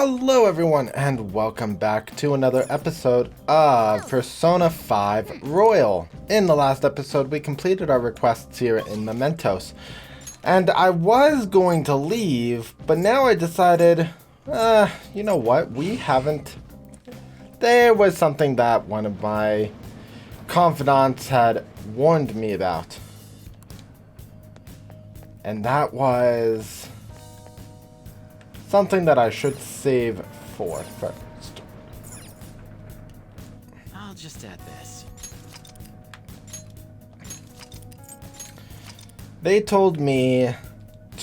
Hello everyone and welcome back to another episode of Persona 5 Royal. In the last episode we completed our requests here in Mementos. And I was going to leave, but now I decided, you know what, we haven't... There was something that one of my confidants had warned me about. And that was... something that I should save for first. I'll just add this. They told me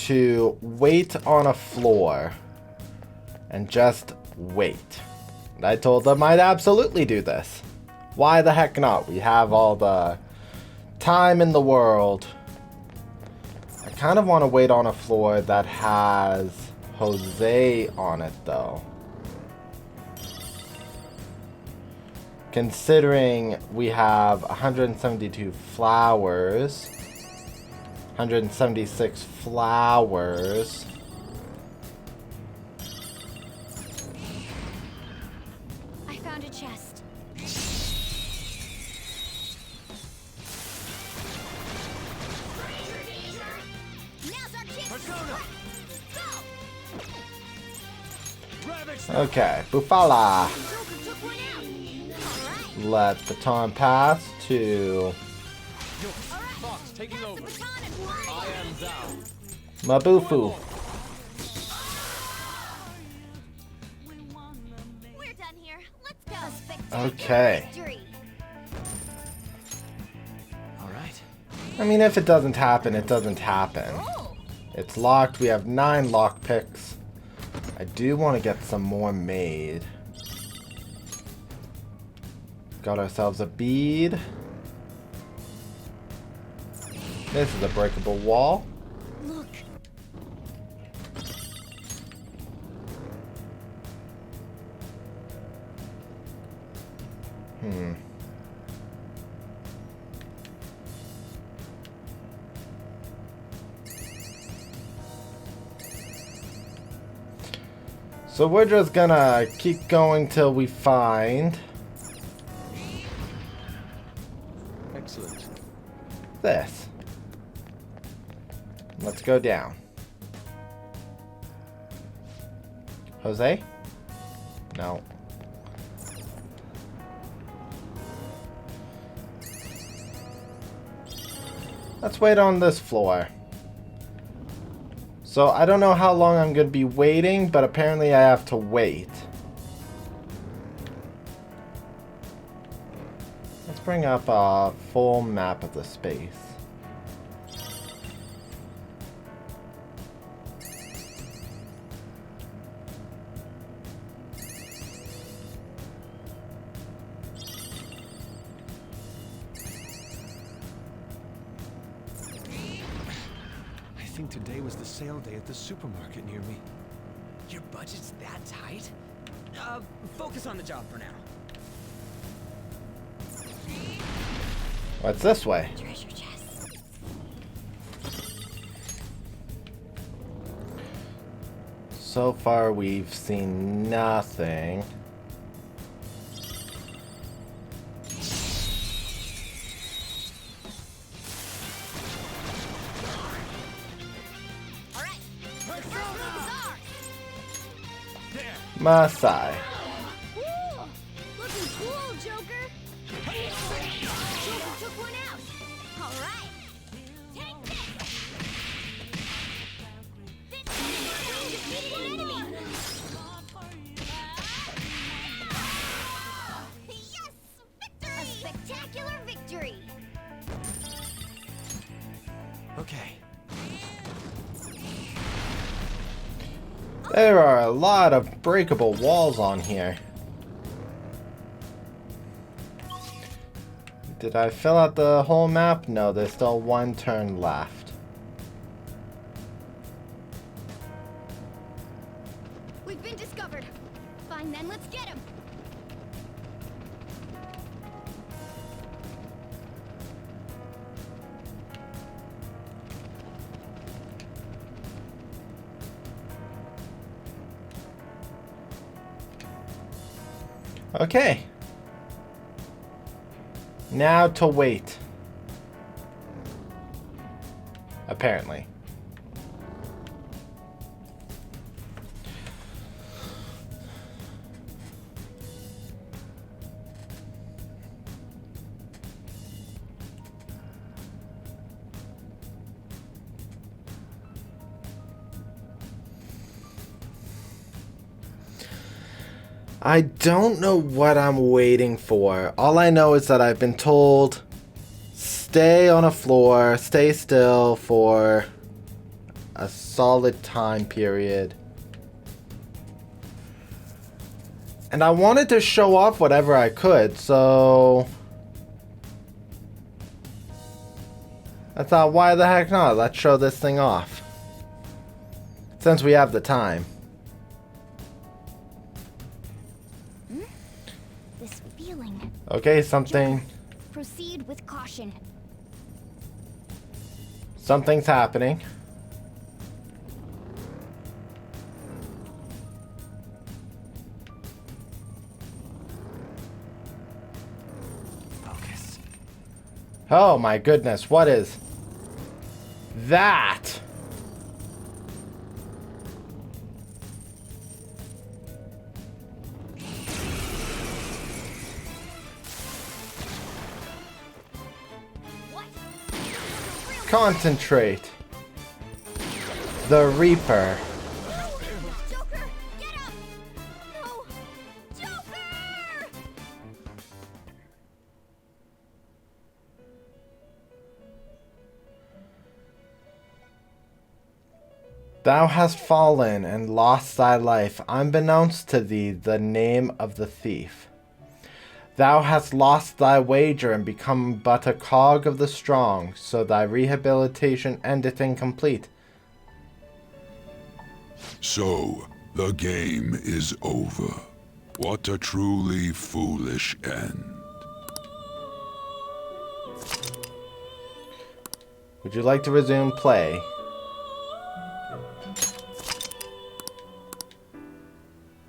to wait on a floor and just wait. And I told them I'd absolutely do this. Why the heck not? We have all the time in the world. I kind of want to wait on a floor that has Jose on it though. Considering we have 172 flowers, 176 flowers. I found a chest. Now's our chance. Okay, Bufala. Let baton pass to Fox taking over. I am thou. Mabufu. We're done here. Let's go. A spectacular Okay. victory. All right. I mean, if it doesn't happen, it doesn't happen. It's locked. We have 9 lock picks. I do want to get some more made. Got ourselves a bead. This is a breakable wall. Look. So we're just gonna keep going till we find Excellent. this. Let's go down. Jose? No. Let's wait on this floor. So I don't know how long I'm going to be waiting, but apparently I have to wait. Let's bring up a full map of the space. I think today was the sale day at the supermarket near me. Your budget's that tight? Focus on the job for now. What's this way? Treasure chest. So far we've seen nothing. All right. First move is ours. Masai. Woo! Looking cool, Joker. Joker took one out. All right. Take this. This defeated an enemy. Yes, victory! A spectacular victory. Okay. There are a lot of breakable walls on here. Did I fill out the whole map? No, there's still one turn left. We've been discovered. Fine then, let's get him. Okay. Now to wait. Apparently. I don't know what I'm waiting for. All I know is that I've been told stay on a floor, stay still for a solid time period. And I wanted to show off whatever I could, so I thought, why the heck not? Let's show this thing off. Since we have the time. This feeling. Okay, something. Proceed with caution. Something's happening. Focus. Oh my goodness, what is that? What? Concentrate. The Reaper. Joker, get up! No! Joker! Thou hast fallen and lost thy life, unbeknownst to thee the name of the thief. Thou hast lost thy wager and become but a cog of the strong, so thy rehabilitation endeth incomplete. So, the game is over. What a truly foolish end. Would you like to resume play?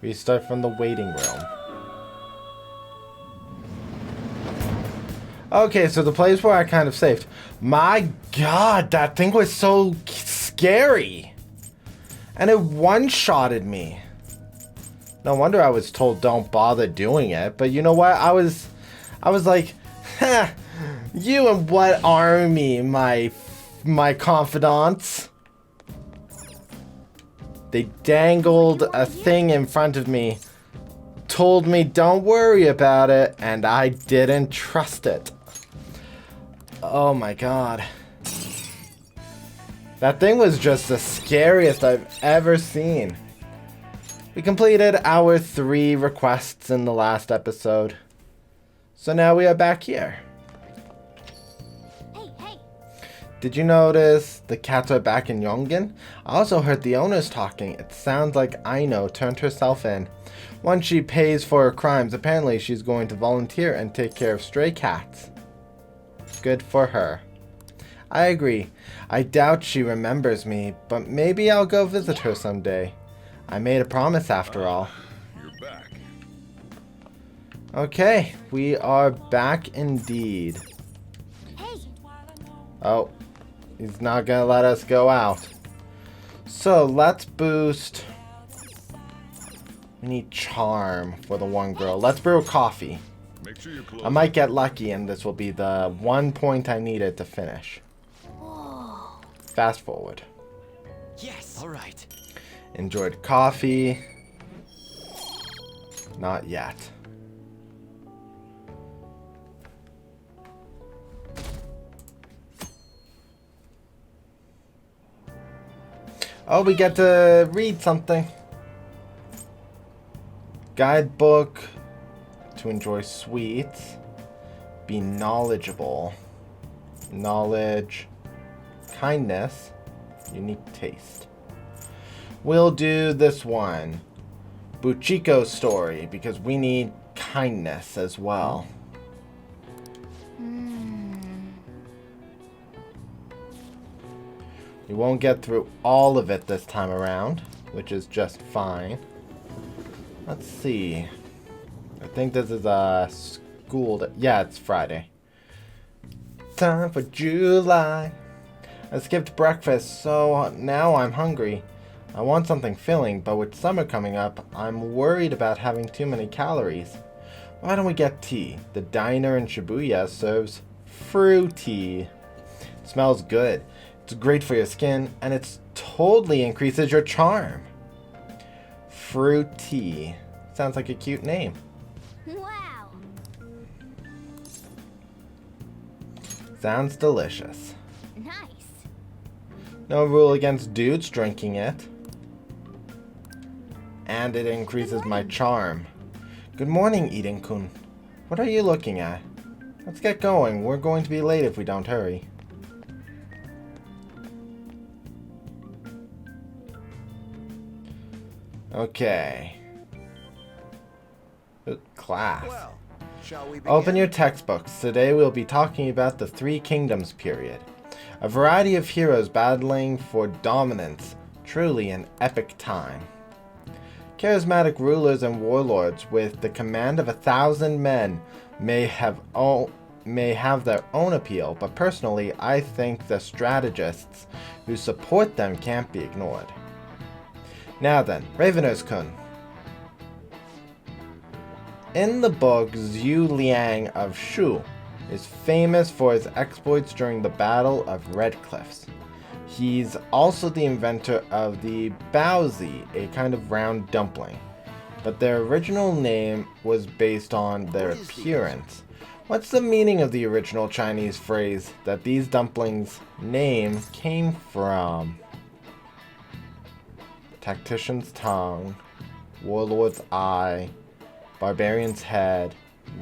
We start from the waiting room. Okay, so the place where I kind of saved. My god, that thing was so scary. And it one-shotted me. No wonder I was told don't bother doing it. But you know what? I was like, ha, you and what army, my confidants? They dangled a thing in front of me, told me don't worry about it, and I didn't trust it. Oh my god. That thing was just the scariest I've ever seen. We completed our 3 requests in the last episode. So now we are back here. Hey, hey! Did you notice the cats are back in Yongen? I also heard the owners talking. It sounds like Aino turned herself in. Once she pays for her crimes, apparently she's going to volunteer and take care of stray cats. Good for her. I agree. I doubt she remembers me, but maybe I'll go visit her someday. I made a promise after all. You're back. Okay, we are back indeed. Hey! Oh, he's not gonna let us go out. So let's boost. We need charm for the one girl. Let's brew coffee. Make sure you're close. I might get lucky and this will be the 1 point I needed to finish. Whoa! Fast forward. Yes. All right. Enjoyed coffee. Not yet. Oh, we get to read something. Guidebook to enjoy sweets. Be knowledgeable. Knowledge. Kindness. Unique taste. We'll do this one. Buchiko's story, because we need kindness as well. We won't get through all of it this time around, which is just fine. Let's see. I think this is a school day. Yeah, it's Friday. Time for July. I skipped breakfast, so now I'm hungry. I want something filling, but with summer coming up, I'm worried about having too many calories. Why don't we get tea? The diner in Shibuya serves fruity. It smells good. It's great for your skin, and it totally increases your charm. Fruity. Sounds like a cute name. Wow. Sounds delicious. Nice. No rule against dudes drinking it. And it increases my charm. Good morning, Eden-kun. What are you looking at? Let's get going. We're going to be late if we don't hurry. Okay. Class. Well, shall we begin? Open your textbooks. Today we'll be talking about the Three Kingdoms period. A variety of heroes battling for dominance. Truly an epic time. Charismatic rulers and warlords with the command of 1,000 men may have their own appeal, but personally I think the strategists who support them can't be ignored. Now then, Raveners-kun. In the book, Zhu Liang of Shu is famous for his exploits during the Battle of Red Cliffs. He's also the inventor of the baozi, a kind of round dumpling. But their original name was based on their appearance. What's the meaning of the original Chinese phrase that these dumplings' name came from? Tactician's tongue, warlord's eye, barbarian's head,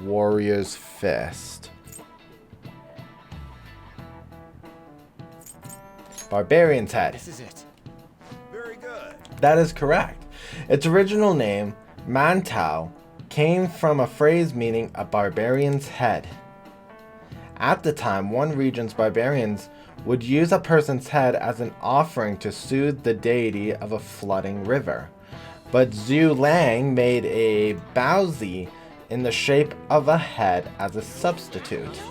warrior's fist. Barbarian's head. This is it. Very good. That is correct. Its original name, Mantao, came from a phrase meaning a barbarian's head. At the time, one region's barbarians would use a person's head as an offering to soothe the deity of a flooding river. But Zhu Liang made a baozi in the shape of a head as a substitute.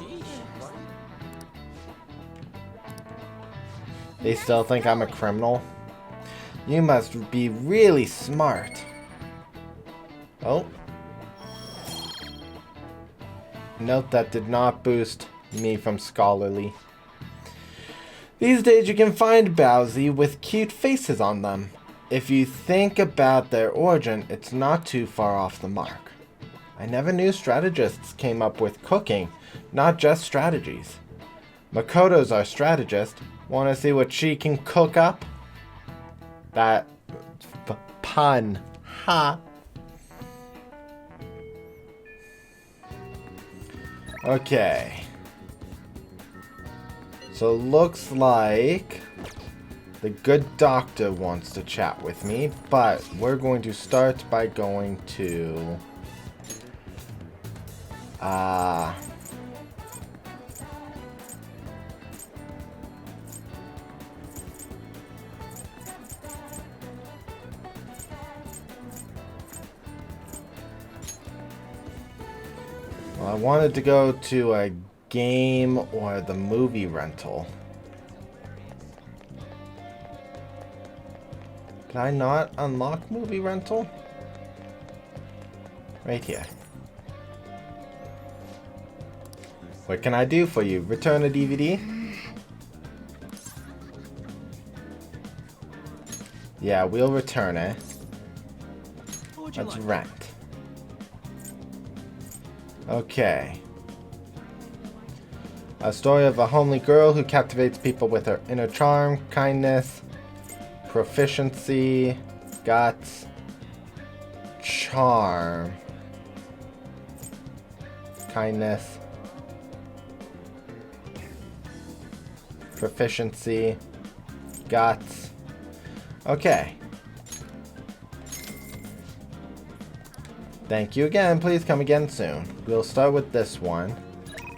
They still think I'm a criminal? You must be really smart. Oh. Note that did not boost me from scholarly. These days you can find baozi with cute faces on them. If you think about their origin, it's not too far off the mark. I never knew strategists came up with cooking, not just strategies. Makoto's our strategist. Want to see what she can cook up? That pun. Ha. Okay. So looks like the good doctor wants to chat with me, but we're going to start by going to well, I wanted to go to a game or the movie rental. Did I not unlock movie rental? Right here. What can I do for you? Return a DVD? Yeah, we'll return it. Let's rent. Okay. A story of a homely girl who captivates people with her inner charm, kindness, proficiency, guts, charm, kindness, proficiency, guts. Okay. Thank you again. Please come again soon. We'll start with this one.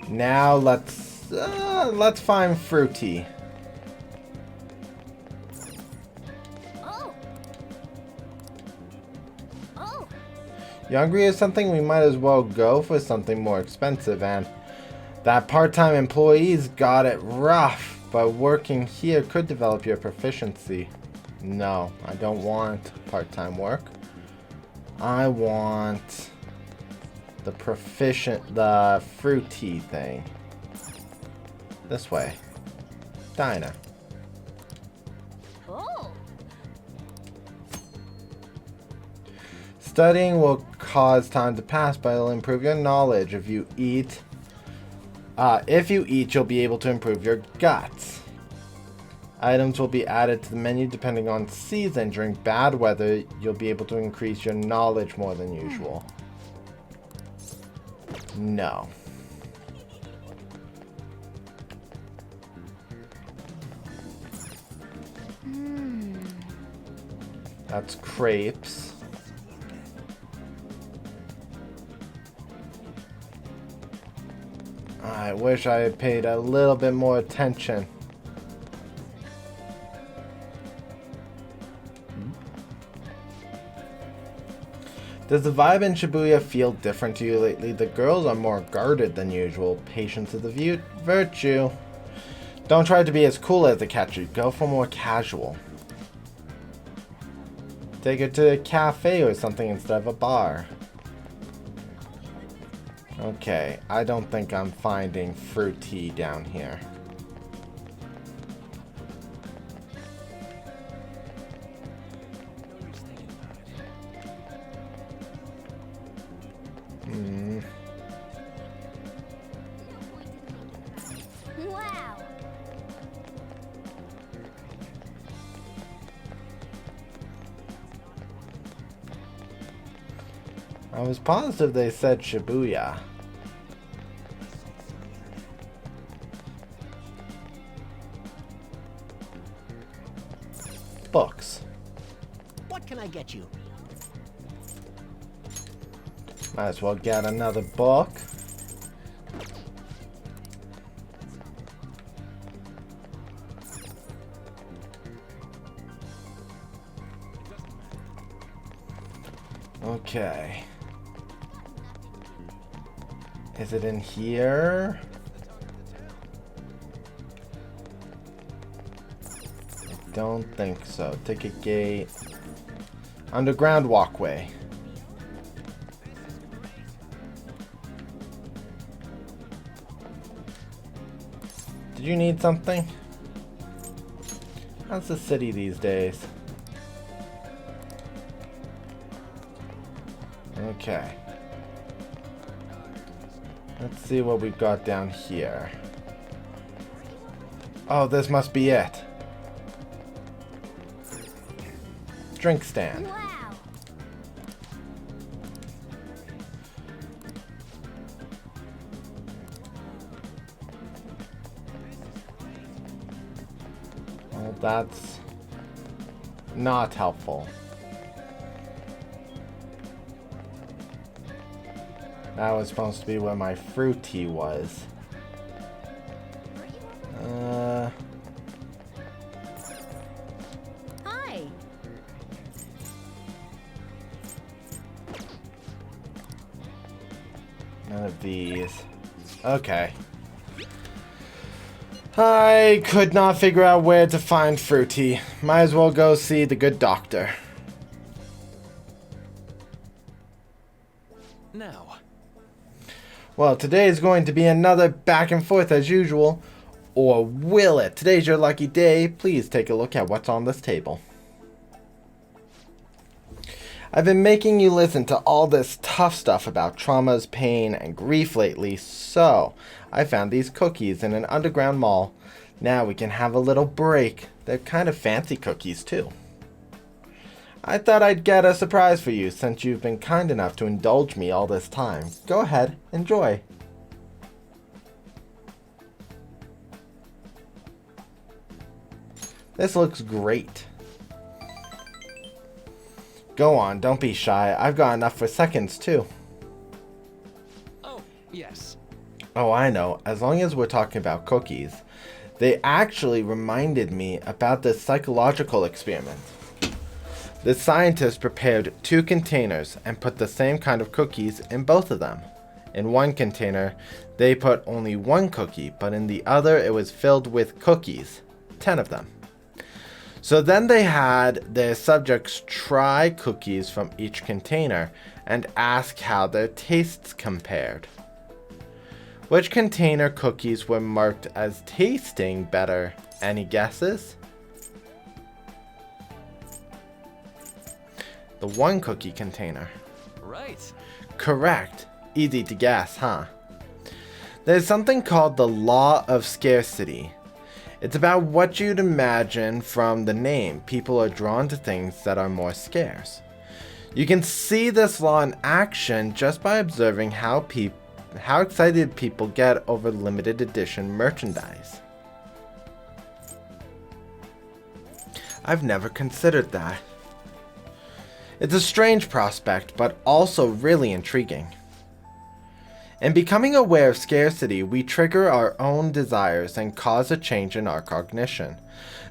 Now let's find Fruity. You hungry or something? We might as well go for something more expensive, and that part-time employee's got it rough, but working here could develop your proficiency. No, I don't want part-time work. I want the fruity thing. This way. Diner. Oh. Studying will cause time to pass, but it'll improve your knowledge. If you eat, you'll be able to improve your guts. Items will be added to the menu depending on season. During bad weather, you'll be able to increase your knowledge more than usual. No. That's crepes. I wish I had paid a little bit more attention. Does the vibe in Shibuya feel different to you lately? The girls are more guarded than usual. Patience is a virtue. Don't try to be as cool as the catcher. Go for more casual. Take her to a cafe or something instead of a bar. Okay, I don't think I'm finding fruit tea down here. Wow. I was positive they said Shibuya. Books. What can I get you? Might as well get another book. Okay. Is it in here? I don't think so. Ticket gate. Underground walkway. Did you need something? How's the city these days? Okay. Let's see what we've got down here. Oh, this must be it. Drink stand. Wow. Well, that's not helpful. That was supposed to be where my fruit tea was. Hi. None of these. Okay. I could not figure out where to find fruity. Might as well go see the good doctor. Now. Well, today is going to be another back and forth as usual. Or will it? Today's your lucky day. Please take a look at what's on this table. I've been making you listen to all this tough stuff about traumas, pain, and grief lately, so I found these cookies in an underground mall. Now we can have a little break. They're kind of fancy cookies, too. I thought I'd get a surprise for you since you've been kind enough to indulge me all this time. Go ahead, enjoy. This looks great. Go on, don't be shy. I've got enough for seconds, too. Oh, yes. Oh, I know. As long as we're talking about cookies. They actually reminded me about this psychological experiment. The scientists prepared 2 containers and put the same kind of cookies in both of them. In one container, they put only 1 cookie, but in the other it was filled with cookies, 10 of them. So then they had their subjects try cookies from each container and ask how their tastes compared. Which container cookies were marked as tasting better? Any guesses? The 1 cookie container. Right. Correct. Easy to guess, huh? There's something called the law of scarcity. It's about what you'd imagine from the name. People are drawn to things that are more scarce. You can see this law in action just by observing how excited people get over limited edition merchandise. I've never considered that. It's a strange prospect, but also really intriguing. In becoming aware of scarcity, we trigger our own desires and cause a change in our cognition.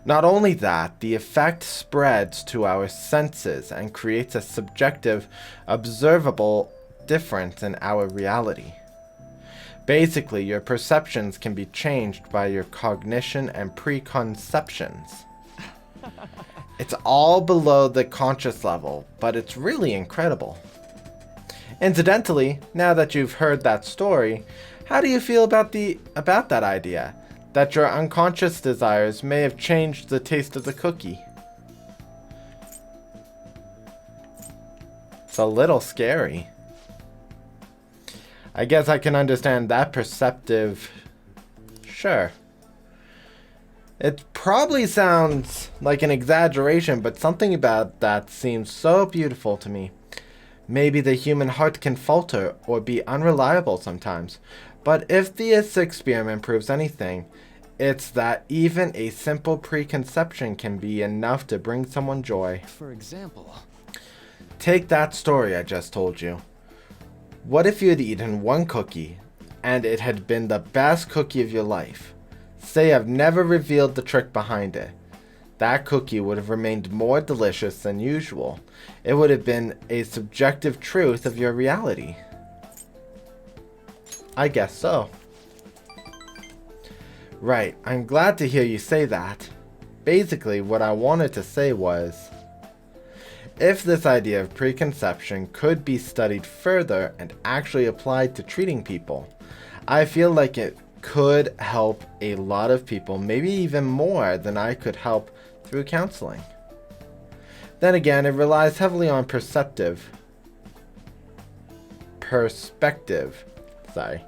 Not only that, the effect spreads to our senses and creates a subjective, observable difference in our reality. Basically, your perceptions can be changed by your cognition and preconceptions. It's all below the conscious level, but it's really incredible. Incidentally, now that you've heard that story, how do you feel about that idea? That your unconscious desires may have changed the taste of the cookie? It's a little scary. I guess I can understand that perceptive. Sure. It probably sounds like an exaggeration, but something about that seems so beautiful to me. Maybe the human heart can falter or be unreliable sometimes, but if this experiment proves anything, it's that even a simple preconception can be enough to bring someone joy. For example, take that story I just told you. What if you had eaten 1 cookie and it had been the best cookie of your life? Say I've never revealed the trick behind it. That cookie would have remained more delicious than usual. It would have been a subjective truth of your reality. I guess so. Right, I'm glad to hear you say that. Basically, what I wanted to say was, if this idea of preconception could be studied further and actually applied to treating people, I feel like it could help a lot of people, maybe even more than I could help through counseling. Then again, it relies heavily on perspective. Sorry.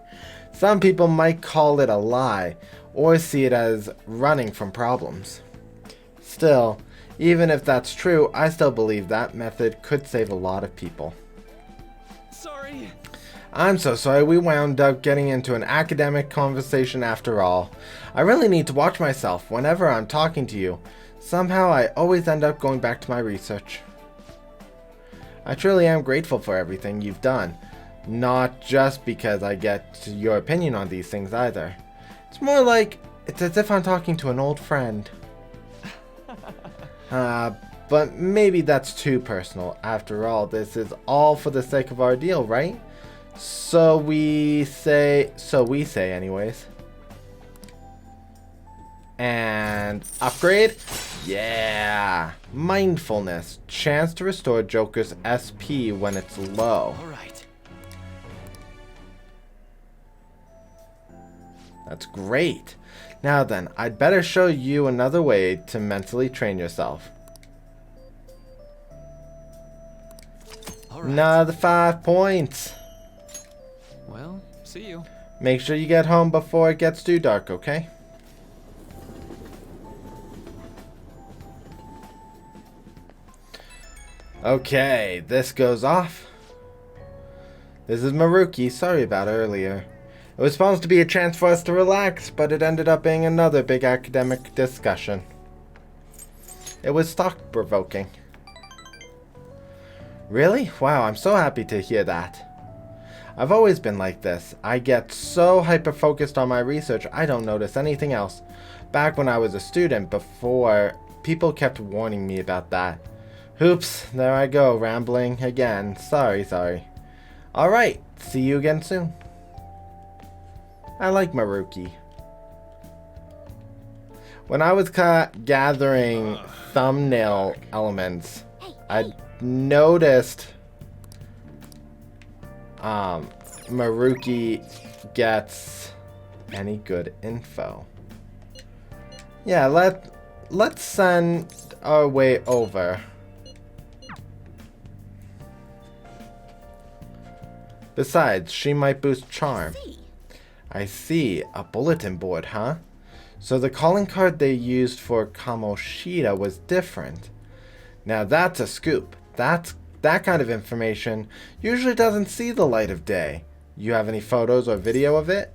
Some people might call it a lie or see it as running from problems. Still, even if that's true, I still believe that method could save a lot of people. sorry. I'm so sorry we wound up getting into an academic conversation after all. I really need to watch myself whenever I'm talking to you. Somehow I always end up going back to my research. I truly am grateful for everything you've done. Not just because I get your opinion on these things either. It's more like, it's as if I'm talking to an old friend. But maybe that's too personal. After all, this is all for the sake of our deal, right? So we say anyways. And upgrade? Yeah! Mindfulness. Chance to restore Joker's SP when it's low. Alright. That's great. Now then, I'd better show you another way to mentally train yourself. Alright. Another 5 points. Well, see you. Make sure you get home before it gets too dark, okay? Okay, this goes off. This is Maruki. Sorry about earlier. It was supposed to be a chance for us to relax, but it ended up being another big academic discussion. It was thought-provoking. Really? Wow, I'm so happy to hear that. I've always been like this. I get so hyper-focused on my research, I don't notice anything else. Back when I was a student, before, people kept warning me about that. Oops, there I go, rambling again. Sorry. Alright, see you again soon. I like Maruki. When I was gathering thumbnail elements, I noticed Maruki gets any good info. Yeah, let's send our way over. Besides, she might boost charm. I see. A bulletin board, huh? So the calling card they used for Kamoshida was different. Now that's a scoop. That kind of information usually doesn't see the light of day. You have any photos or video of it?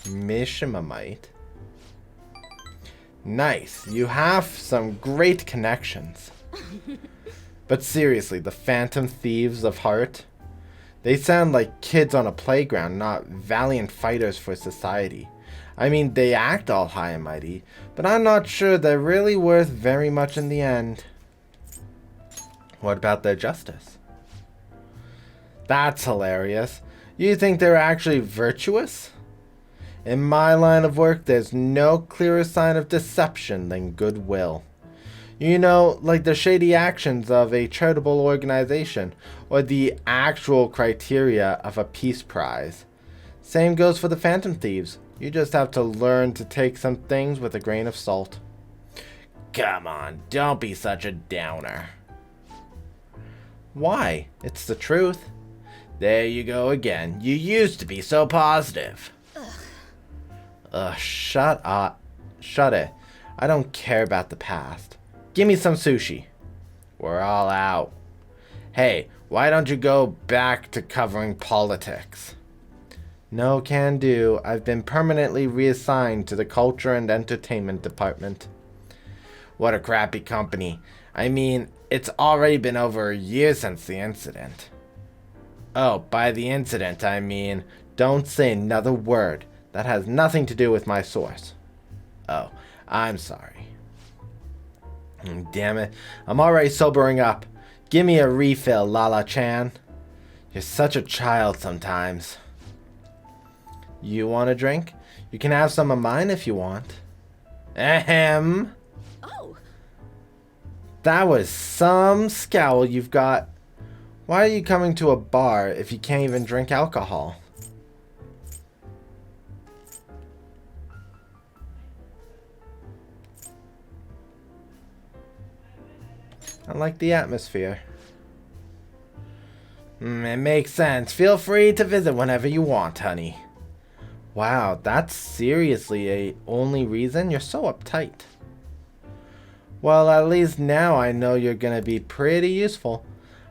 Mishima might. Nice. You have some great connections. But seriously, the Phantom Thieves of Heart? They sound like kids on a playground, not valiant fighters for society. I mean, they act all high and mighty, but I'm not sure they're really worth very much in the end. What about their justice? That's hilarious. You think they're actually virtuous? In my line of work, there's no clearer sign of deception than goodwill. You know, like the shady actions of a charitable organization, or the actual criteria of a peace prize. Same goes for the Phantom Thieves. You just have to learn to take some things with a grain of salt. Come on, don't be such a downer. Why? It's the truth. There you go again. You used to be so positive. Shut up. Shut it. I don't care about the past. Give me some sushi. We're all out. Hey, why don't you go back to covering politics? No can do. I've been permanently reassigned to the culture and entertainment department. What a crappy company. I mean, it's already been over a year since the incident. Oh, by the incident, I mean, don't say another word. That has nothing to do with my source. Oh, I'm sorry. Damn it. I'm already sobering up. Give me a refill, Lala-chan. You're such a child sometimes. You want a drink? You can have some of mine if you want. Ahem. Oh. That was some scowl you've got. Why are you coming to a bar if you can't even drink alcohol? I like the atmosphere. It makes sense. Feel free to visit whenever you want, honey. Wow, that's seriously a only reason? You're so uptight. Well, at least now I know you're gonna be pretty useful.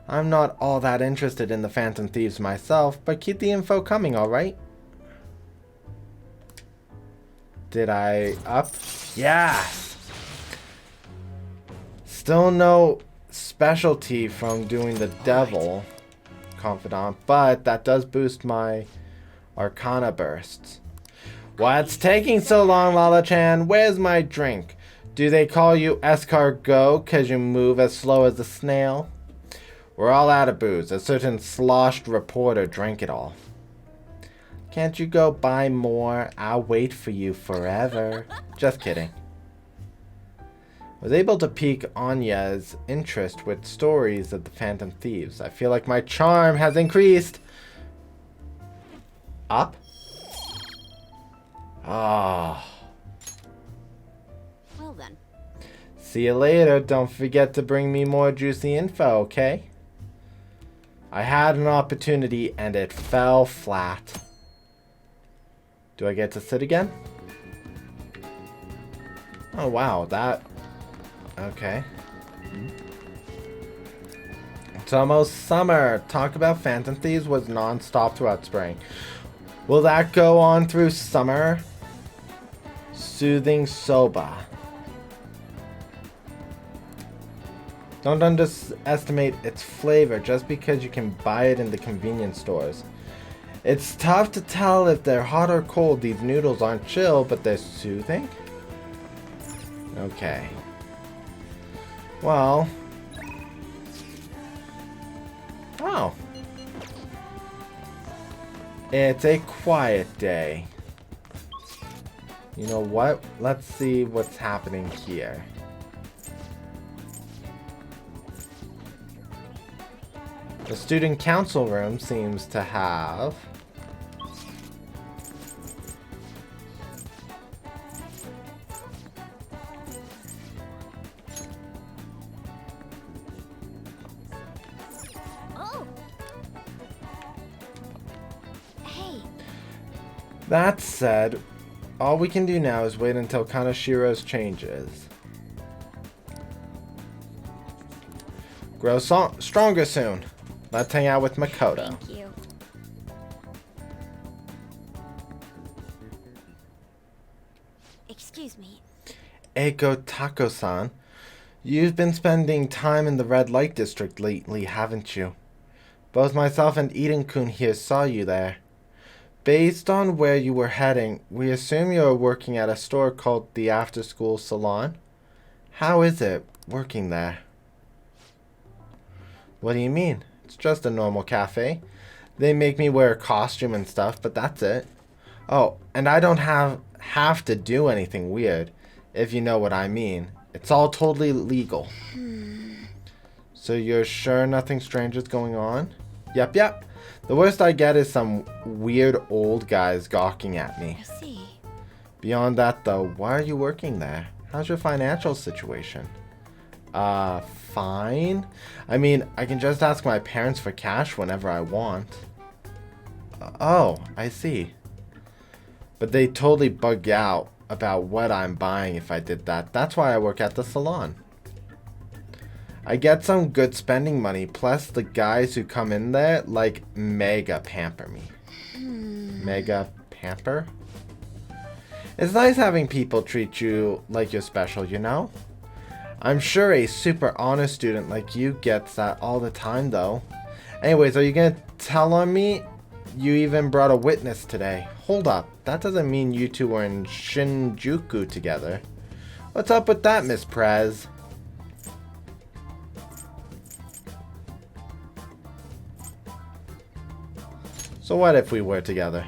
I'm not all that interested in the Phantom Thieves myself, but keep the info coming, alright? Did I up? Yes! Still no specialty from doing the devil confidant, but that does boost my arcana bursts. What's taking so long, Lala-chan? Where's my drink? Do they call you escargot cause you move as slow as a snail? We're all out of booze. A certain sloshed reporter drank it all. Can't you go buy more? I'll wait for you forever. Just kidding. Was able to pique Anya's interest with stories of the Phantom Thieves. I feel like my charm has increased. Up? Ah. Well then. See you later. Don't forget to bring me more juicy info, okay? I had an opportunity and it fell flat. Do I get to sit again? Oh wow, that... Okay. It's almost summer. Talk about Phantom Thieves was non-stop throughout spring. Will that go on through summer? Soothing soba. Don't underestimate its flavor just because you can buy it in the convenience stores. It's tough to tell if they're hot or cold. These noodles aren't chill, but they're soothing. Okay. Well. Oh. It's a quiet day. You know what? Let's see what's happening here. The student council room seems to have Oh. Hey. that said, all we can do now is wait until Kanashiro's changes. Grow stronger soon. Let's hang out with Makoto. Thank you. Excuse me. Eiko Tako-san, you've been spending time in the red light district lately, haven't you? Both myself and Eden-kun here saw you there. Based on where you were heading, we assume you are working at a store called the After School Salon. How is it working there? What do you mean? It's just a normal cafe. They make me wear a costume and stuff, but that's it. Oh, and I don't have to do anything weird, if you know what I mean. It's all totally legal. So you're sure nothing strange is going on? Yep. The worst I get is some weird old guys gawking at me. I see. Beyond that though, why are you working there? How's your financial situation? Fine. I mean, I can just ask my parents for cash whenever I want. Oh, I see. But they totally bug out about what I'm buying if I did that. That's why I work at the salon. I get some good spending money, plus the guys who come in there, like, mega pamper me. Mega pamper? It's nice having people treat you like you're special, you know? I'm sure a super honest student like you gets that all the time, though. Anyways, are you gonna tell on me? You even brought a witness today. Hold up, that doesn't mean you two were in Shinjuku together. What's up with that, Miss Prez? So what if we were together?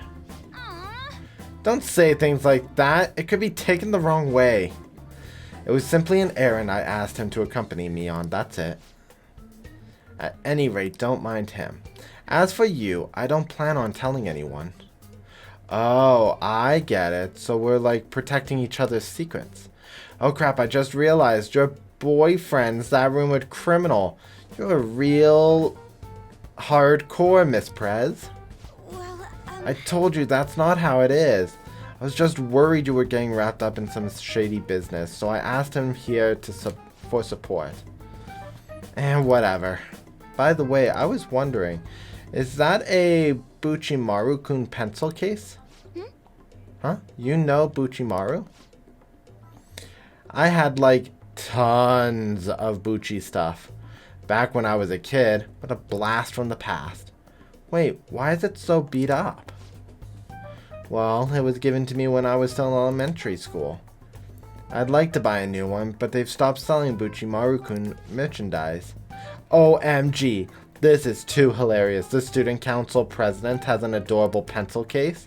Aww. Don't say things like that. It could be taken the wrong way. It was simply an errand I asked him to accompany me on, that's it. At any rate, don't mind him. As for you, I don't plan on telling anyone. Oh, I get it. So we're like protecting each other's secrets. Oh crap, I just realized your boyfriend's that rumored criminal. You're a real hardcore, Miss Prez. Well, I told you that's not how it is. I was just worried you were getting wrapped up in some shady business, so I asked him here for support. And whatever. By the way, I was wondering, is that a Buchimaru-kun pencil case? Huh? You know Buchimaru? I had like tons of Buchi stuff. Back when I was a kid. What a blast from the past. Wait, why is it so beat up? Well, it was given to me when I was still in elementary school. I'd like to buy a new one, but they've stopped selling Buchimaru-kun merchandise. OMG, this is too hilarious. The student council president has an adorable pencil case.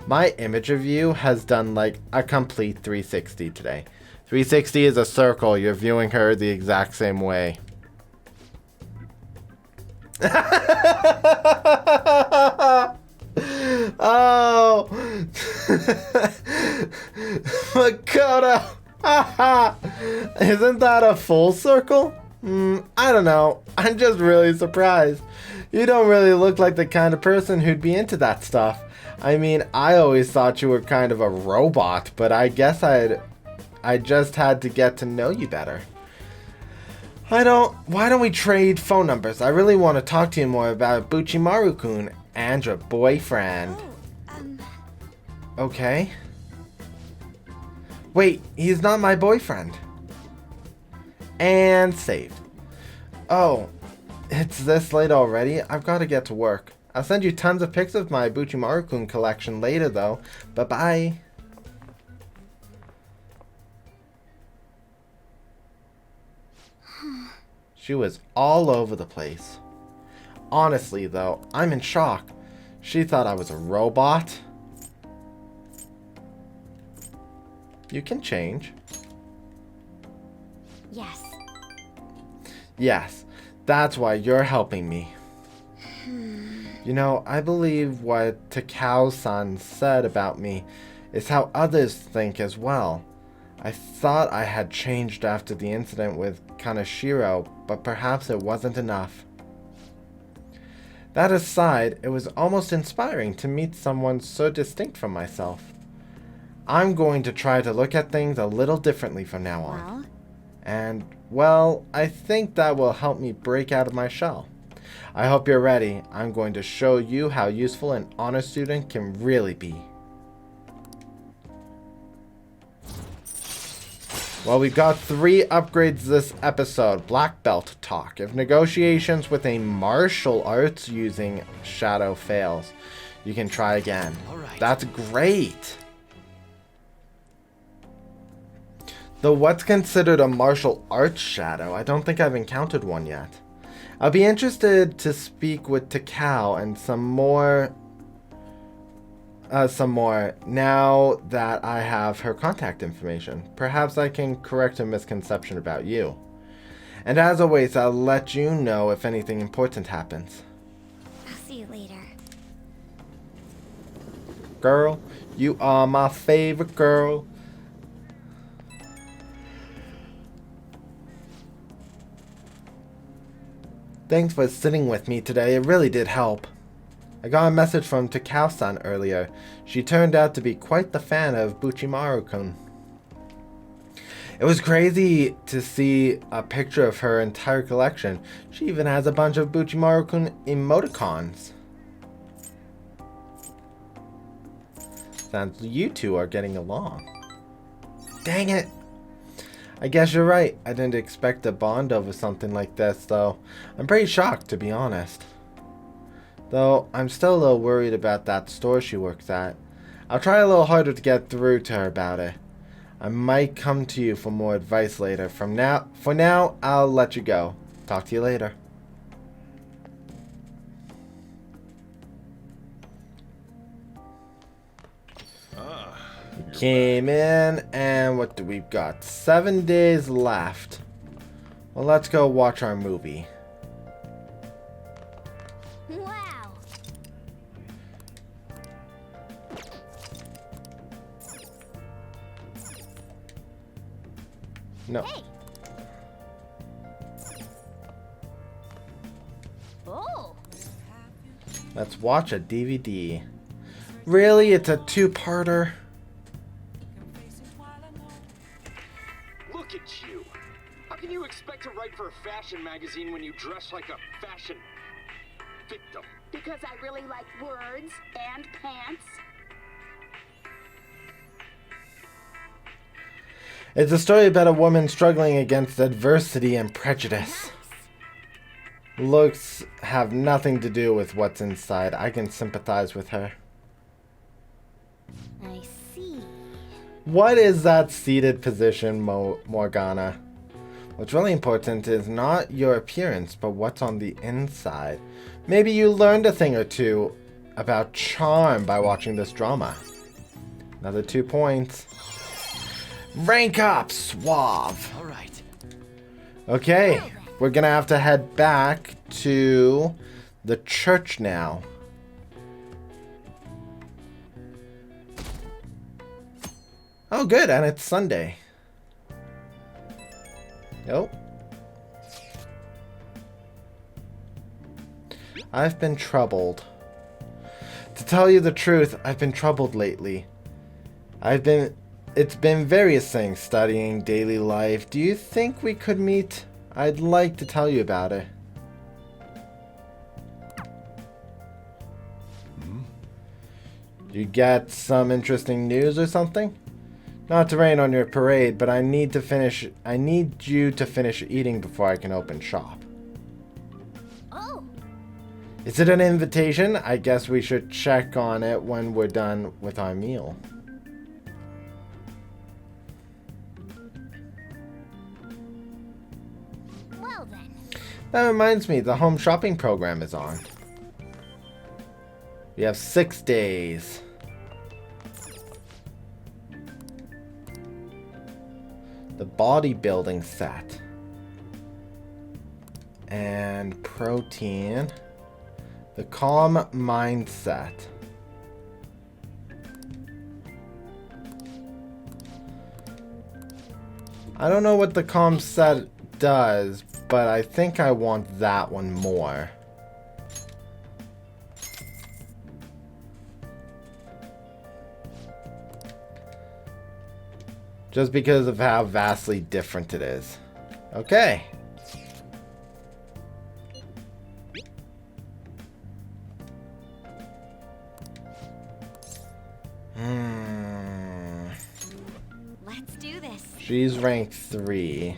My image of you has done like a complete 360 today. 360 is a circle. You're viewing her the exact same way. Oh, Makoto. Isn't that a full circle? I don't know. I'm just really surprised. You don't really look like the kind of person who'd be into that stuff. I mean, I always thought you were kind of a robot, but I guess I just had to get to know you better. Why don't we trade phone numbers? I really want to talk to you more about Buchimaru-kun and your boyfriend. Okay. Wait, he's not my boyfriend. And saved. Oh, it's this late already? I've got to get to work. I'll send you tons of pics of my Buchimaru-kun collection later though. Bye-bye. She was all over the place. Honestly, though, I'm in shock. She thought I was a robot. You can change. Yes. Yes, that's why you're helping me. You know, I believe what Takao-san said about me is how others think as well. I thought I had changed after the incident with Kaneshiro, but perhaps it wasn't enough. That aside, it was almost inspiring to meet someone so distinct from myself. I'm going to try to look at things a little differently from now on. Well, And, well, I think that will help me break out of my shell. I hope you're ready. I'm going to show you how useful an honor student can really be. Well, we've got 3 upgrades this episode. Black Belt Talk. If negotiations with a martial arts using shadow fails, you can try again. All right. That's great. Though what's considered a martial arts shadow, I don't think I've encountered one yet. I'll be interested to speak with Takao and some more now that I have her contact information. Perhaps I can correct a misconception about you. And as always, I'll let you know if anything important happens. I'll see you later. Girl, you are my favorite girl. Thanks for sitting with me today, it really did help. I got a message from Takao-san earlier. She turned out to be quite the fan of Buchimaru-kun. It was crazy to see a picture of her entire collection. She even has a bunch of Buchimaru-kun emoticons. Sounds you two are getting along. Dang it! I guess you're right. I didn't expect a bond over something like this, though. I'm pretty shocked, to be honest. Though, I'm still a little worried about that store she works at. I'll try a little harder to get through to her about it. I might come to you for more advice later. For now, I'll let you go. Talk to you later. Came in, and what do we got? 7 days left. Well, let's go watch our movie. Wow. No. Hey. Oh. Let's watch a DVD. Really? It's a 2-parter? Look at you. How can you expect to write for a fashion magazine when you dress like a fashion victim? Because I really like words and pants. It's a story about a woman struggling against adversity and prejudice. Looks have nothing to do with what's inside. I can sympathize with her. I see. What is that seated position, Morgana? What's really important is not your appearance, but what's on the inside. Maybe you learned a thing or two about charm by watching this drama. Another 2 points. Rank up, Suave. All right. Okay, we're gonna have to head back to the church now. Oh, good, and it's Sunday. Nope. I've been troubled. To tell you the truth, I've been troubled lately. It's been various things, studying, daily life. Do you think we could meet? I'd like to tell you about it. You get some interesting news or something? Not to rain on your parade, but I need you to finish eating before I can open shop. Oh. Is it an invitation? I guess we should check on it when we're done with our meal. Well then. That reminds me, the home shopping program is on. We have 6 days. The bodybuilding set. And protein. The calm mindset. I don't know what the calm set does, but I think I want that one more. Just because of how vastly different it is. Okay. Let's do this. She's rank 3.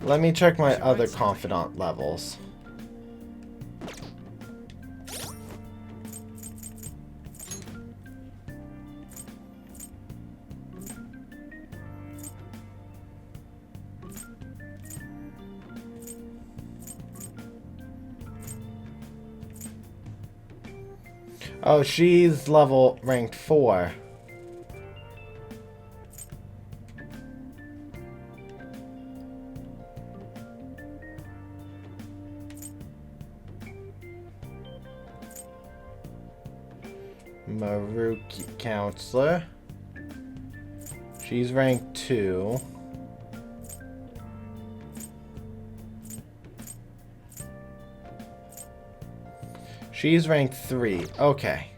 Let me check my other confidant levels. Oh, she's level ranked 4. Maruki Counselor. She's ranked 2. She's ranked 3. Okay.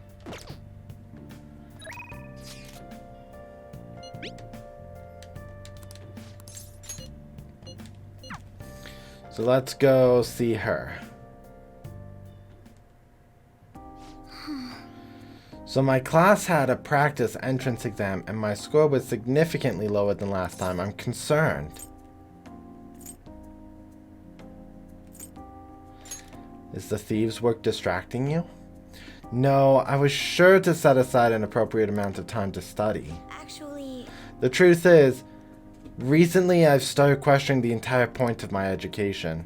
So let's go see her. So my class had a practice entrance exam and my score was significantly lower than last time. I'm concerned. Is the thieves' work distracting you? No, I was sure to set aside an appropriate amount of time to study. Actually, The truth is, recently I've started questioning the entire point of my education.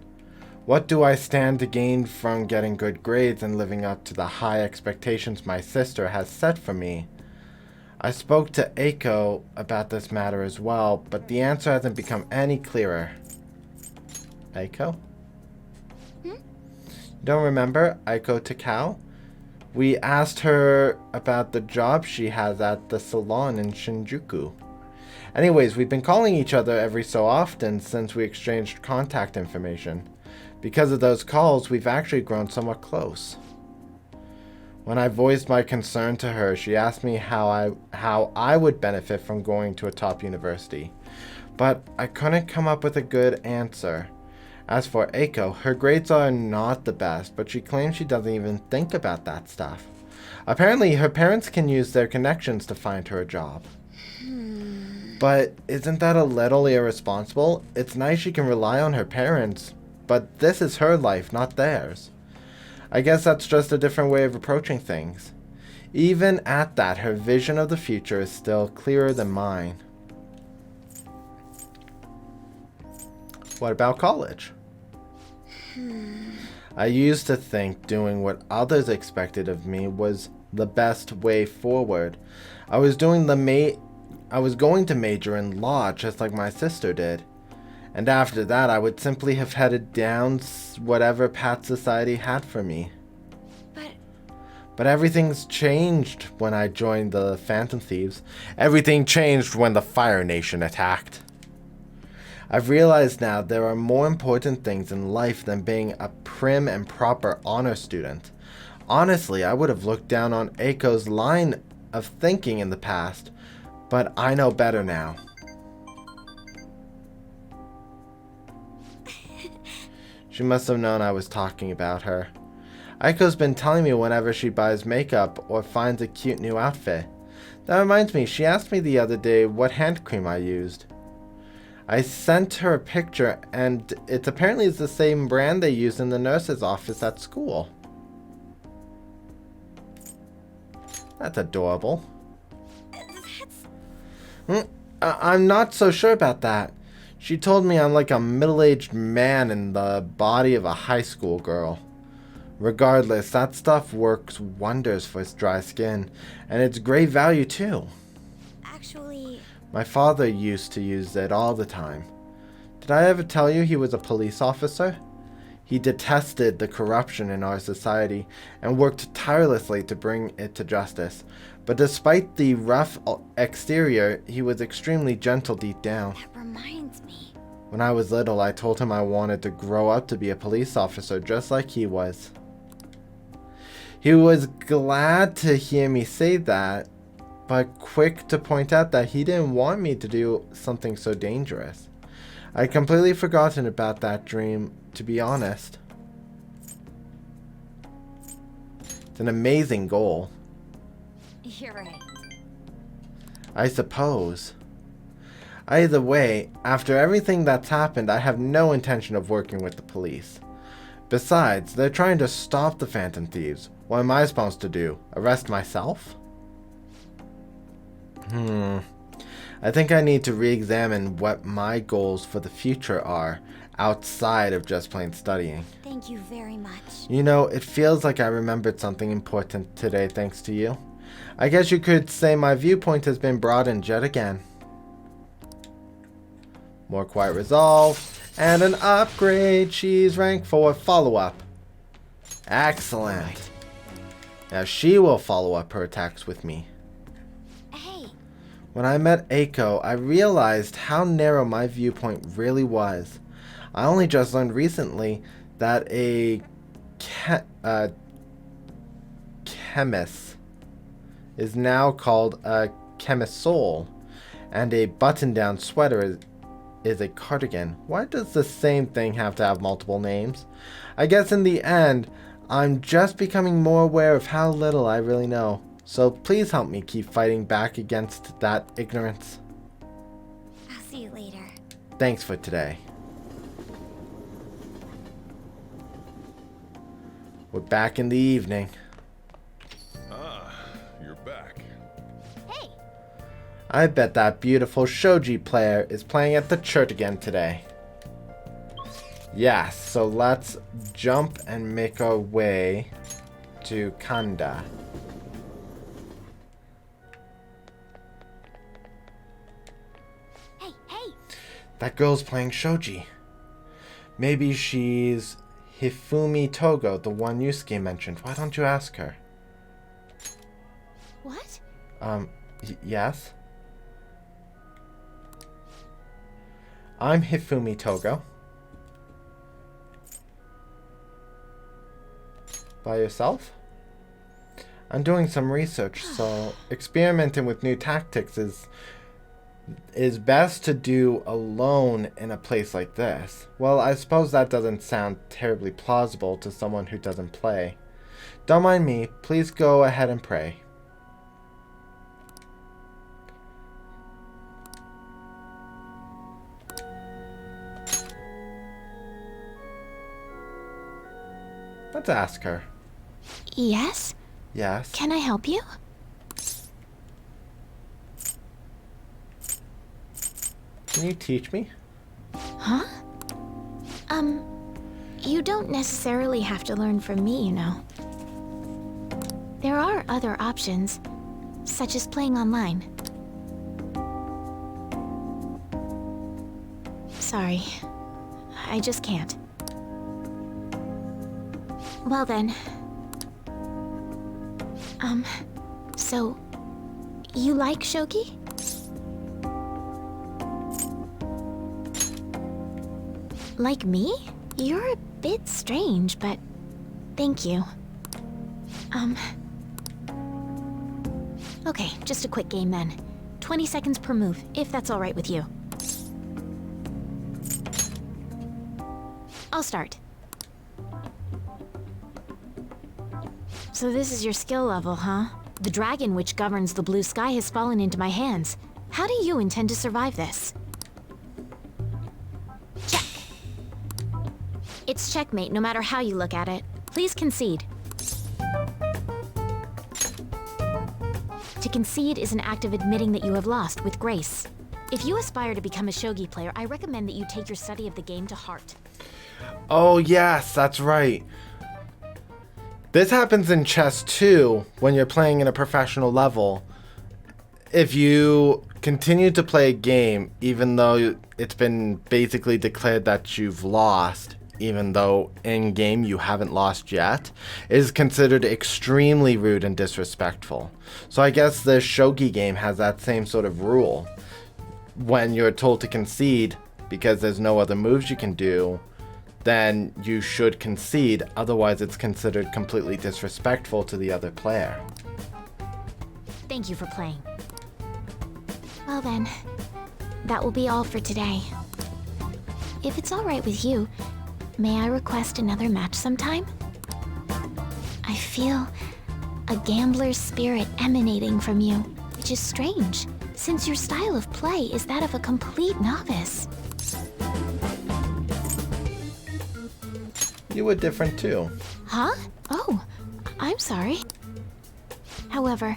What do I stand to gain from getting good grades and living up to the high expectations my sister has set for me? I spoke to Aiko about this matter as well, but the answer hasn't become any clearer. Aiko? You don't remember Aiko Takao? We asked her about the job she has at the salon in Shinjuku. Anyways, we've been calling each other every so often since we exchanged contact information. Because of those calls, we've actually grown somewhat close. When I voiced my concern to her, she asked me how I would benefit from going to a top university. But I couldn't come up with a good answer. As for Aiko, her grades are not the best, but she claims she doesn't even think about that stuff. Apparently, her parents can use their connections to find her a job. But isn't that a little irresponsible? It's nice she can rely on her parents, but this is her life, not theirs. I guess that's just a different way of approaching things. Even at that, her vision of the future is still clearer than mine. What about college? I used to think doing what others expected of me was the best way forward. I was going to major in law just like my sister did. And after that, I would simply have headed down whatever path society had for me. But everything's changed when I joined the Phantom Thieves. Everything changed when the Fire Nation attacked. I've realized now there are more important things in life than being a prim and proper honor student. Honestly, I would have looked down on Aiko's line of thinking in the past, but I know better now. She must have known I was talking about her. Aiko's been telling me whenever she buys makeup or finds a cute new outfit. That reminds me, she asked me the other day what hand cream I used. I sent her a picture and it apparently is the same brand they use in the nurse's office at school. That's adorable. I'm not so sure about that. She told me I'm like a middle-aged man in the body of a high school girl. Regardless, that stuff works wonders for dry skin, and it's great value too. Actually, My father used to use it all the time. Did I ever tell you he was a police officer? He detested the corruption in our society and worked tirelessly to bring it to justice. But despite the rough exterior, he was extremely gentle deep down. that reminds me. When I was little, I told him I wanted to grow up to be a police officer just like he was. He was glad to hear me say that, but quick to point out that he didn't want me to do something so dangerous. I'd completely forgotten about that dream, to be honest. It's an amazing goal, You're right. I suppose. Either way, after everything that's happened, I have no intention of working with the police. Besides, they're trying to stop the Phantom Thieves. What am I supposed to do? Arrest myself? I think I need to re-examine what my goals for the future are, outside of just plain studying. Thank you very much. You know, it feels like I remembered something important today thanks to you. I guess you could say my viewpoint has been broadened yet again. More quiet resolve, and an upgrade. She's ranked 4 follow-up. Excellent. Now she will follow up her attacks with me. Hey, When I met Eiko, I realized how narrow my viewpoint really was. I only just learned recently that a chemist is now called a chemisole, and a button-down sweater is a cardigan. Why does the same thing have to have multiple names? I guess in the end, I'm just becoming more aware of how little I really know. So please help me keep fighting back against that ignorance. I'll see you later. Thanks for today. We're back in the evening. You're back. Hey, I bet that beautiful Shogi player is playing at the church again today. Yes, so let's jump and make our way to Kanda. hey, That girl's playing Shogi. Maybe she's Hifumi Togo, the one Yusuke mentioned. Why don't you ask her? what? Yes? I'm Hifumi Togo. By yourself? I'm doing some research, so experimenting with new tactics is best to do alone in a place like this. Well, I suppose that doesn't sound terribly plausible to someone who doesn't play. Don't mind me, please go ahead and pray. Let's ask her. Yes? Yes? Can I help you? Can you teach me? Huh? You don't necessarily have to learn from me, you know. There are other options, such as playing online. Sorry, I just can't. Well then. So, you like Shogi? Like me? You're a bit strange, but thank you. Okay, just a quick game then. 20 seconds per move, if that's all right with you. I'll start. So this is your skill level, huh? The dragon which governs the blue sky has fallen into my hands. How do you intend to survive this? Check. It's checkmate no matter how you look at it. Please concede. To concede is an act of admitting that you have lost with grace. If you aspire to become a Shogi player, I recommend that you take your study of the game to heart. Oh yes, that's right. This happens in chess too, when you're playing in a professional level. If you continue to play a game, even though it's been basically declared that you've lost, even though in-game you haven't lost yet, it is considered extremely rude and disrespectful. So I guess the Shogi game has that same sort of rule. When you're told to concede, because there's no other moves you can do, then you should concede, otherwise it's considered completely disrespectful to the other player. Thank you for playing. Well then, that will be all for today. If it's alright with you, may I request another match sometime? I feel a gambler's spirit emanating from you, which is strange, since your style of play is that of a complete novice. You were different too. Huh? Oh, I'm sorry. However,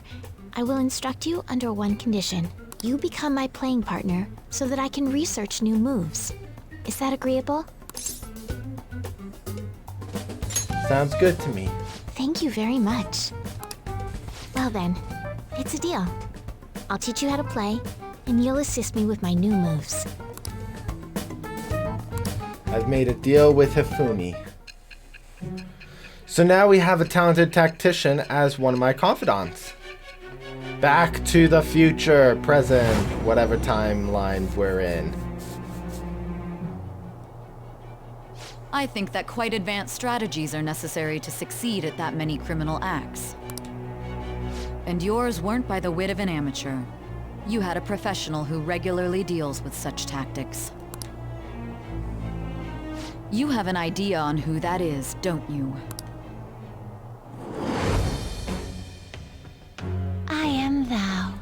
I will instruct you under one condition. You become my playing partner so that I can research new moves. Is that agreeable? Sounds good to me. Thank you very much. Well then, it's a deal. I'll teach you how to play, and you'll assist me with my new moves. I've made a deal with Hifumi. So now we have a talented tactician as one of my confidants. Back to the future, present, whatever timeline we're in. I think that quite advanced strategies are necessary to succeed at that many criminal acts. And yours weren't by the wit of an amateur. You had a professional who regularly deals with such tactics. You have an idea on who that is, don't you? I am thou.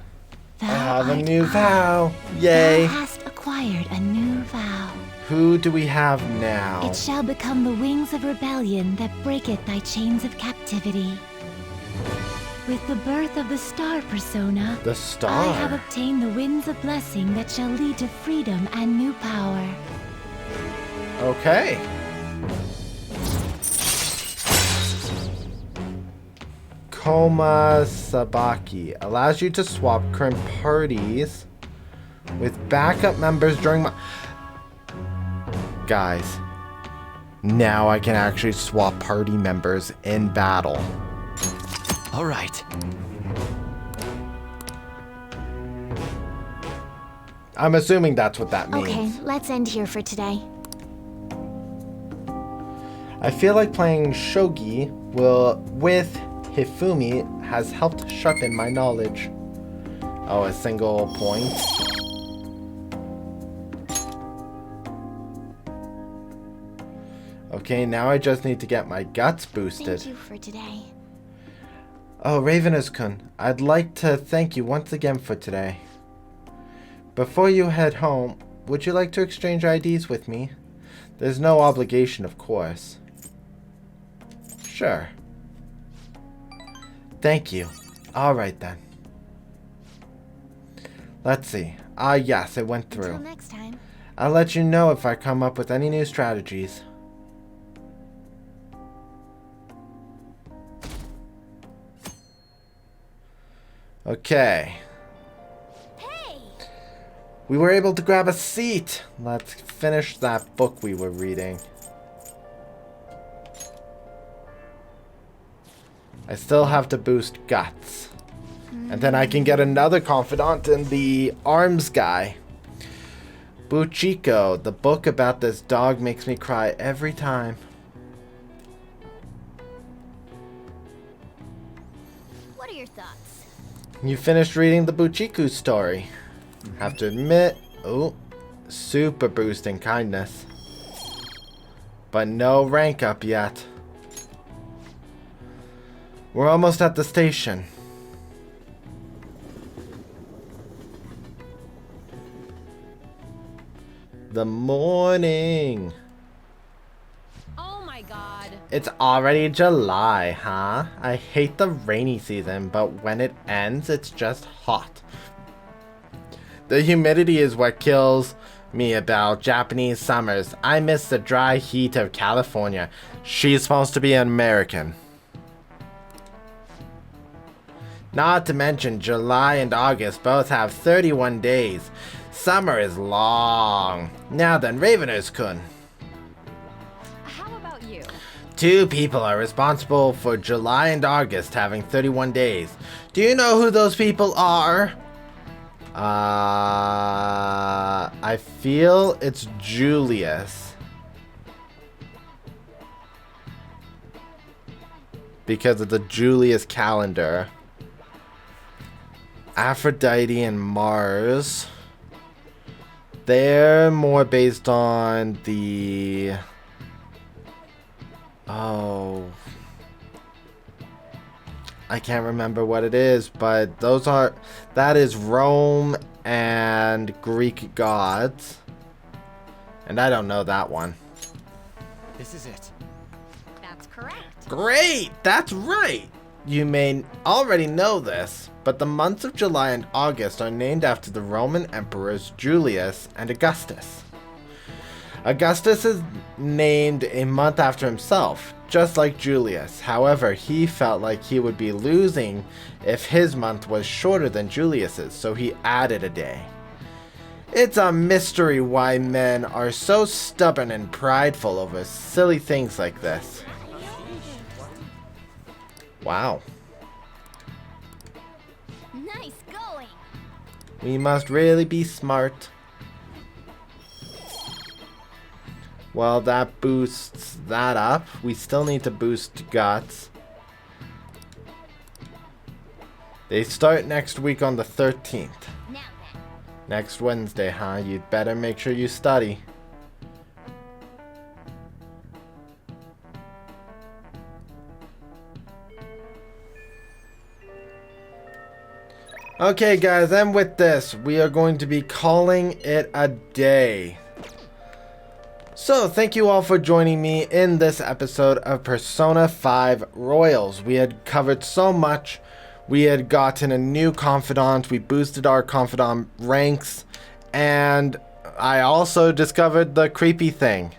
Thou I have a art new I. vow. Yay. Thou hast acquired a new vow. Who do we have now? It shall become the wings of rebellion that breaketh thy chains of captivity. With the birth of the star persona, The star. I have obtained the winds of blessing that shall lead to freedom and new power. Okay. Koma Sabaki allows you to swap current parties with backup members during my... Guys, now I can actually swap party members in battle. All right. I'm assuming that's what that means. Okay, let's end here for today. I feel like playing Shogi with Hifumi has helped sharpen my knowledge. Oh, a single point. Okay, now I just need to get my guts boosted. Thank you for today. Oh, Ravenous-kun, I'd like to thank you once again for today. Before you head home, would you like to exchange IDs with me? There's no obligation, of course. Sure. Thank you. Alright then. Let's see. Ah, yes, it went through. Until next time. I'll let you know if I come up with any new strategies. Okay. Hey! We were able to grab a seat. Let's finish that book we were reading. I still have to boost guts. And then I can get another confidant in the arms guy. Buchiko, the book about this dog makes me cry every time. What are your thoughts? You finished reading the Buchiku story. Have to admit, oh, super boosting kindness. But no rank up yet. We're almost at the station. The morning. Oh my god. It's already July, huh? I hate the rainy season, but when it ends, it's just hot. The humidity is what kills me about Japanese summers. I miss the dry heat of California. She's supposed to be an American. Not to mention July and August both have 31 days. Summer is long. Now then, Raveners-kun. How about you? 2 people are responsible for July and August having 31 days. Do you know who those people are? I feel it's Julius. Because of the Julius calendar. Aphrodite and Mars. They're more based on the... Oh... I can't remember what it is, but those are... That is Rome and Greek gods. And I don't know that one. This is it. That's correct. Great! That's right! You may already know this, but the months of July and August are named after the Roman emperors Julius and Augustus. Augustus is named a month after himself, just like Julius. However, he felt like he would be losing if his month was shorter than Julius's, so he added a day. It's a mystery why men are so stubborn and prideful over silly things like this. Wow. Nice going. We must really be smart. Well, that boosts that up. We still need to boost guts. They start next week on the 13th. Now then. Next Wednesday, huh? You'd better make sure you study. Okay, guys, and with this, we are going to be calling it a day. So, thank you all for joining me in this episode of Persona 5 Royals. We had covered so much. We had gotten a new confidant. We boosted our confidant ranks. And I also discovered the creepy thing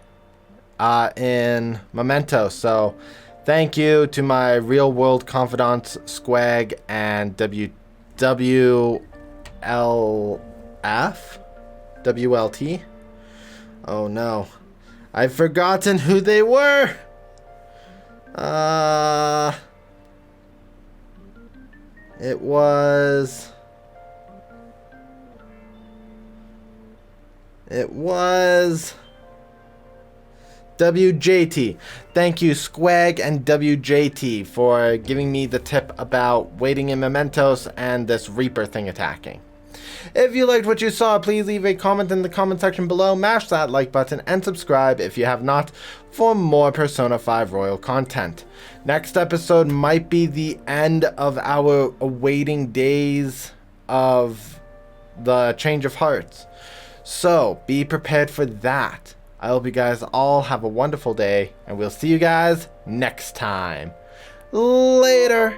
in Mementos. So, thank you to my real-world confidants, Squag and WLT? Oh no. I've forgotten who they were! It was WJT. Thank you, Squag and WJT, for giving me the tip about waiting in Mementos and this Reaper thing attacking. If you liked what you saw, please leave a comment in the comment section below, mash that like button, and subscribe if you have not for more Persona 5 Royal content. Next episode might be the end of our awaiting days of the change of hearts. So, be prepared for that. I hope you guys all have a wonderful day, and we'll see you guys next time. Later!